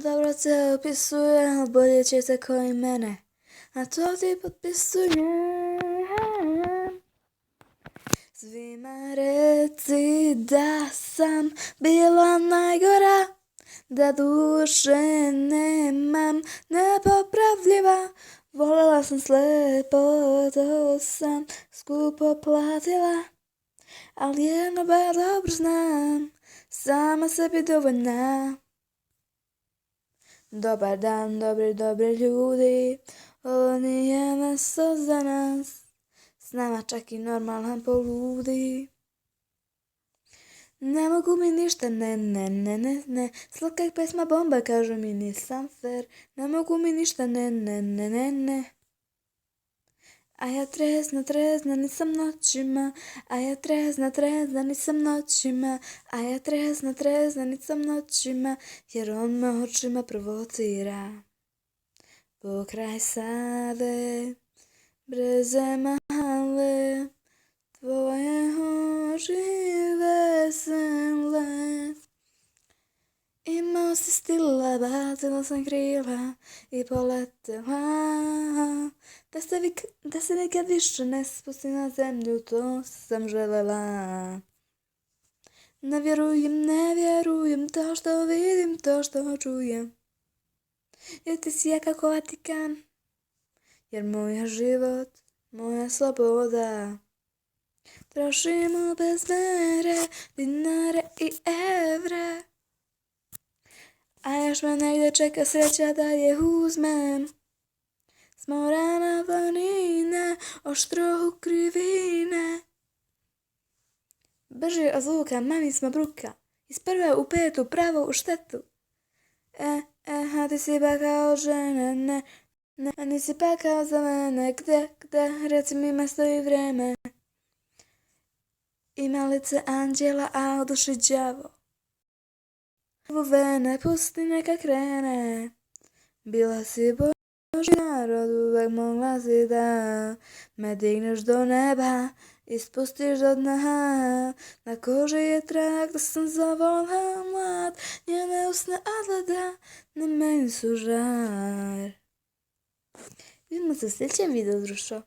Dobro se opisuje, ali bolje će se koji mene. A to ti potpisujem. Svima reci da sam bila najgora, da duše nemam, nepopravljiva. Voljela sam slepo, to sam skupo platila, ali jedno bar dobro znam, sama sebi dovoljna. Dobar dan, dobri ljudi, ovo nije mesto za nas, s nama čak i normalan poludi. Ne mogu mi ništa, ne, slatka je pesma bomba, kažu mi nisam fair. Ne mogu mi ništa, ne. A ja trezna, nisam noćima. A ja trezna, nisam noćima. A ja trezna, nisam noćima. Jer on me očima provocira. Pokraj Save, breze male, tvoje oči vesele. Imao si stila, bacila sam krila i poletela. Da se nikad više ne spusti na zemlju, to sam želela. Ne vjerujem to što vidim, to što čujem. Jer ti si jaka ko Vatikan, jer moj život, moja sloboda. Trošimo bez mere, dinare i evre. A još me negdje čeka sreća da je uzmem. S mora na planine, oštro u krivine. Brže od zvuka, mami smo bruka. Iz prve u petu, pravo u štetu. A ti si pa kao žene, ne. A nisi pa kao za mene, gde, reci mi mesto i vreme. Ima lice anđela, a u duši đavo. U vene pusti neka krene. Bila si Božji narod, uvek mogla si da me digneš do neba i spustiš do dna. Na koži je trag da sam zavola mlad, njene usne odgleda na meni su žar. Vidimo se u sljedećem videu, društvo.